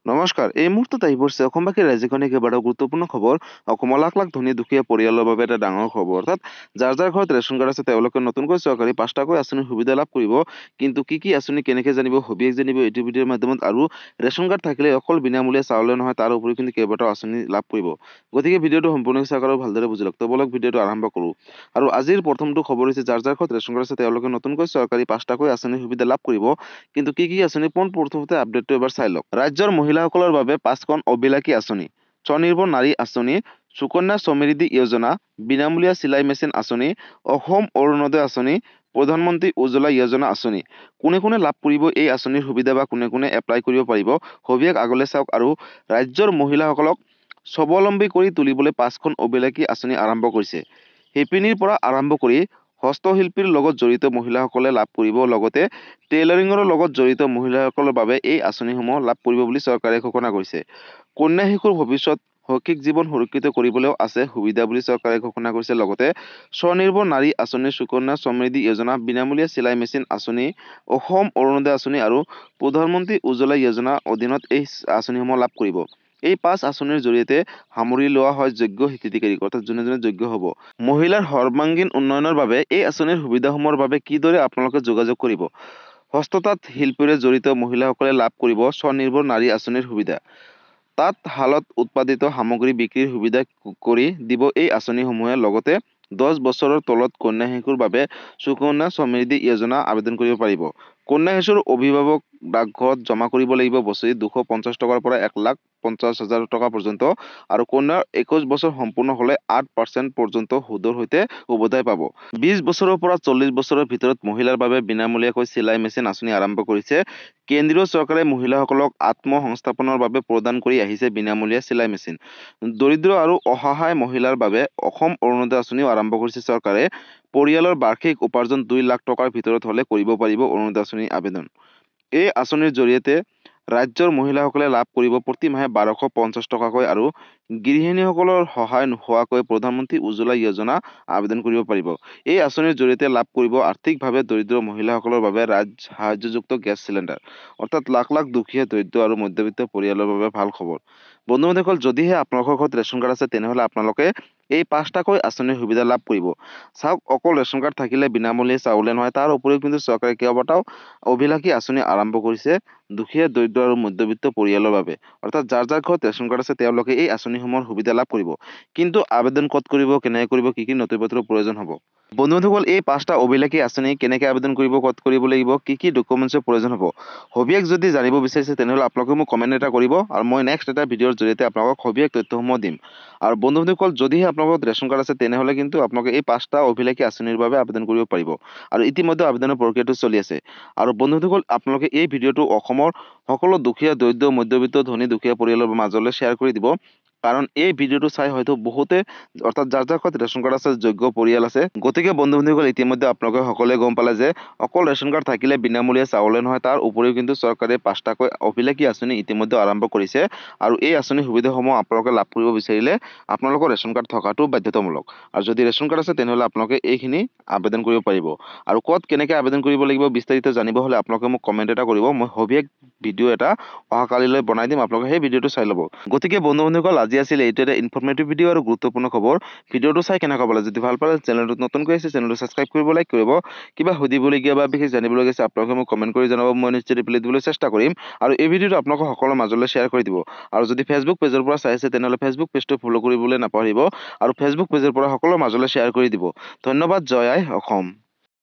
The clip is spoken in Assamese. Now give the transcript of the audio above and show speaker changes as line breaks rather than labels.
নমস্কাৰ। এই মুহূৰ্তত আহি পৰিছে অসমবাসী ৰাজ্যখনে কেইবাটাও গুৰুত্বপূৰ্ণ খবৰ। অসমৰ লাখ লাখ ধনী দুখীয়া পৰিয়ালৰ বাবে এটা ডাঙৰ খবৰ। অৰ্থাৎ যাৰ ঘৰত ৰেচন কাৰ্ড আছে তেওঁলোকে নতুনকৈ চৰকাৰী 5টাকৈ আঁচনিৰ সুবিধা লাভ কৰিব। কিন্তু কি আঁচনি কেনেকৈ জানিব, সবিশেষ জানিব এইটো ভিডিঅ'ৰ মাধ্যমত। আৰু ৰেচন কাৰ্ড থাকিলে অকল বিনামূলীয়া চাউলে নহয়, তাৰ উপৰিও কিন্তু কেইবাটাও আঁচনি লাভ কৰিব। গতিকে ভিডিঅ'টো সম্পূৰ্ণ চাওক আৰু ভালদৰে বুজি লওক। তো বলক ভিডিঅ'টো আৰম্ভ কৰোঁ। আৰু আজিৰ প্ৰথমটো খবৰ হৈছে যাৰ ঘৰত ৰেচন কাৰ্ড আছে তেওঁলোকে নতুনকৈ চৰকাৰী 5টাকৈ আঁচনিৰ সুবিধা লাভ কৰিব। কিন্তু কি আঁচনি প্ৰথমতে আপডেটটো এবাৰ চাই লওক। ৰাজ্যৰ মহিলাসকলৰ বাবে 5খন অবিলাসী আঁচনি: স্বনিৰ্ভৰ নাৰী আঁচনি, সুকন্যা সমৃদ্ধি যোজনা, বিনামূলীয়া চিলাই মেচিন আঁচনি, অসম অৰুণোদয় আঁচনি, প্ৰধানমন্ত্ৰী উজ্জ্বলা যোজনা আঁচনি। কোনে লাভ কৰিব এই আঁচনিৰ সুবিধা বা কোনে এপ্লাই কৰিব পাৰিব, সবিশেষ আগলৈ চাওক। আৰু ৰাজ্যৰ মহিলাসকলক স্বাৱলম্বী কৰি তুলিবলৈ 5খন অবিলাসী আঁচনি আৰম্ভ কৰিছে। শিপিনীৰ পৰা আৰম্ভ কৰি হস্তশিল্পীৰ লগত জড়িত মহিলাসকলে লাভ কৰিব। লগতে টেইলৰিঙৰ লগত জড়িত মহিলাসকলৰ বাবে এই আঁচনিসমূহ লাভ কৰিব বুলি চৰকাৰে ঘোষণা কৰিছে। কন্যা শিশুৰ ভৱিষ্যত শৈক্ষিক জীৱন সুৰক্ষিত কৰিবলৈও আছে সুবিধা বুলি চৰকাৰে ঘোষণা কৰিছে। লগতে স্বনিৰ্ভৰ নাৰী আঁচনি, সুকন্যা সমৃদ্ধি যোজনা, বিনামূলীয়া চিলাই মেচিন আঁচনি, অসম অৰুণোদয় আঁচনি আৰু প্ৰধানমন্ত্ৰী উজ্জ্বলা যোজনাৰ অধীনত এই আঁচনিসমূহ লাভ কৰিব। এই 5 আঁচনিৰ জৰিয়তে সামৰি লোৱা হয় যোগ্য হিতাধিকাৰীক, অৰ্থাৎ যোনে যোগ্য হ'ব। মহিলাৰ সৰ্বাংগীন উন্নয়নৰ বাবে এই আঁচনিৰ সুবিধাসমূহৰ বাবে কিদৰে আপোনালোকে যোগাযোগ কৰিব? হস্ততাঁত শিল্পৰে জড়িত মহিলাসকলে লাভ কৰিব স্বনিৰ্ভৰ নাৰী আঁচনিৰ সুবিধা। তাঁতশালত উৎপাদিত সামগ্ৰী বিক্ৰীৰ সুবিধা কৰি দিব এই আঁচনিসমূহে। লগতে 10 বছৰৰ তলত কন্যা শিশুৰ বাবে সুকন্যা সমৃদ্ধি যোজনা আবেদন কৰিব পাৰিব। কন্যা শিশুৰ অভিভাৱক ডাকঘৰত জমা কৰিব লাগিব বছৰি 250 টকাৰ পৰা 1,50,000 টকা পৰ্যন্ত। আৰু কন্যাৰ 21 বছৰ সম্পূৰ্ণ হ'লে 8% পৰ্যন্ত সুদৰ সৈতে উভতাই পাব। 20 বছৰৰ পৰা 40 বছৰৰ ভিতৰত মহিলাৰ বাবে বিনামূলীয়াকৈ চিলাই মেচিন আঁচনি আৰম্ভ কৰিছে। কেন্দ্ৰীয় চৰকাৰে মহিলাসকলক আত্মসংস্থাপনৰ বাবে প্ৰদান কৰি আহিছে বিনামূলীয়া চিলাই মেচিন। দৰিদ্ৰ আৰু অসহায় মহিলাৰ বাবে অসম অৰুণোদয় আঁচনিও আৰম্ভ কৰিছে চৰকাৰে। পৰিয়ালৰ বাৰ্ষিক উপাৰ্জন 2 লাখ টকাৰ ভিতৰত হ'লে কৰিব পাৰিব অৰুণোদয় আঁচনিৰ আবেদন। এই আঁচনিৰ জৰিয়তে ৰাজ্যৰ মহিলাসকলে লাভ কৰিব প্ৰতি মাহে 1250 টকাকৈ। আৰু গৃহিণীসকলৰ সহায় নোহোৱাকৈ প্ৰধানমন্ত্ৰী উজ্জ্বলা যোজনা আবেদন কৰিব পাৰিব। এই আঁচনিৰ জৰিয়তে লাভ কৰিব আৰ্থিকভাৱে দৰিদ্ৰ মহিলাসকলৰ বাবে ৰাজ্য সাহায্যযুক্ত গেছ চিলিণ্ডাৰ। অৰ্থাৎ লাখ লাখ দুখীয়া, দৰিদ্ৰ আৰু মধ্যবিত্ত পৰিয়ালৰ বাবে ভাল খবৰ। বন্ধু-বান্ধৱীসকল, যদিহে আপোনালোকৰ ঘৰত ৰেচন কাৰ্ড আছে তেনেহ'লে আপোনালোকে এই 5টাকৈ আঁচনিৰ সুবিধা লাভ কৰিব। চাওক, অকল ৰেচন কাৰ্ড থাকিলে বিনামূলীয়া চাউলে নহয়, তাৰ উপৰিও কিন্তু চৰকাৰে কেইবাটাও অভিলাষী আঁচনি আৰম্ভ কৰিছে দুখীয়া, দৰিদ্ৰ আৰু মধ্যবিত্ত পৰিয়ালৰ বাবে। অৰ্থাৎ যাৰ ঘৰত ৰেচন কাৰ্ড আছে তেওঁলোকে এই আঁচনিসমূহৰ সুবিধা লাভ কৰিব। কিন্তু আবেদন ক'ত কৰিব, কেনেকৈ কৰিব, কি নথি পত্ৰৰ প্ৰয়োজন হ'ব? বন্ধু-বান্ধৱীসকল, এই 5টা অভিলাষী আঁচনি কেনেকৈ আবেদন কৰিব, ক'ত কৰিব লাগিব, কি ডকুমেণ্টছৰ প্ৰয়োজন হ'ব, সবিশেষ যদি জানিব বিচাৰিছে তেনেহ'লে আপোনালোকে মোক কমেণ্ট এটা কৰিব আৰু মই নেক্সট এটা ভিডিঅ'ৰ জৰিয়তে আপোনালোকক সবিশেষ তথ্যসমূহ দিম। আৰু বন্ধু-বান্ধৱীসকল, যদিহে আপোনালোকৰ ৰেচন কাৰ্ড আছে তেনেহ'লে কিন্তু আপোনালোকে এই 5টা অভিলাষী আঁচনিৰ বাবে আবেদন কৰিব পাৰিব। আৰু ইতিমধ্যে আবেদনৰ প্ৰক্ৰিয়াটো চলি আছে। আৰু বন্ধু-বান্ধৱীসকল, আপোনালোকে এই ভিডিঅ'টো অসমৰ সকলো দুখীয়া, দৰিদ্ৰ, মধ্যবিত্ত, ধনী, দুখীয়া পৰিয়ালৰ মাজলৈ শ্বেয়াৰ কৰি দিব। কাৰণ এই ভিডিঅ'টো চাই হয়তো বহুতে, অৰ্থাৎ যাৰ ঘৰত ৰেচন কাৰ্ড আছে, যোগ্য পৰিয়াল আছে। গতিকে বন্ধু-বান্ধৱীসকল, ইতিমধ্যে আপোনালোকে সকলোৱে গম পালে যে অকল ৰেচন কাৰ্ড থাকিলে বিনামূলীয়া চাউলে নহয়, তাৰ উপৰিও কিন্তু চৰকাৰে 5টাকৈ অভিলাষী আঁচনি ইতিমধ্যে আৰম্ভ কৰিছে। আৰু এই আঁচনিৰ সুবিধাসমূহ আপোনালোকে লাভ কৰিব বিচাৰিলে আপোনালোকৰ ৰেচন কাৰ্ড থকাটো বাধ্যতামূলক। আৰু যদি ৰেচন কাৰ্ড আছে তেনেহ'লে আপোনালোকে এইখিনি আবেদন কৰিব পাৰিব। আৰু ক'ত কেনেকৈ আবেদন কৰিব লাগিব বিস্তাৰিত জানিব হ'লে আপোনালোকে মোক কমেণ্ট এটা কৰিব। মই সবিশেষ ভিডিঅ' এটা অহাকালিলৈ বনাই দিম, আপোনালোকে সেই ভিডিঅ'টো চাই ল'ব। গতিকে বন্ধু-বান্ধৱীসকল, আজি আছিল এইটো এটা ইনফৰ্মেটিভ ভিডিঅ' আৰু গুৰুত্বপূৰ্ণ খবৰ। ভিডিঅ'টো চাই কেনেকুৱা পালে? যদি ভাল পালে চেনেলটোত নতুনকৈ আছে চেনেলটো ছাবস্ক্ৰাইব কৰিব, লাইক কৰিব। কিবা সুধিবলগীয়া বা বিশেষ জানিবলগীয়া আছে আপোনালোকে মোক কমেণ্ট কৰি জনাব, মই নিশ্চয় ৰিপ্লাই দিবলৈ চেষ্টা কৰিম। আৰু এই ভিডিঅ'টো আপোনালোকৰ সকলোৰে মাজলৈ শ্বেয়াৰ কৰি দিব। আৰু যদি ফেচবুক পেজৰ পৰা চাই আছে তেনেহ'লে ফেচবুক পেজটো ফ'ল' কৰিবলৈ নাপাহৰিব। আৰু ফেচবুক পেজৰ পৰা সকলোৰে মাজলৈ শ্বেয়াৰ কৰি দিব। ধন্যবাদ। জয় আই অসম।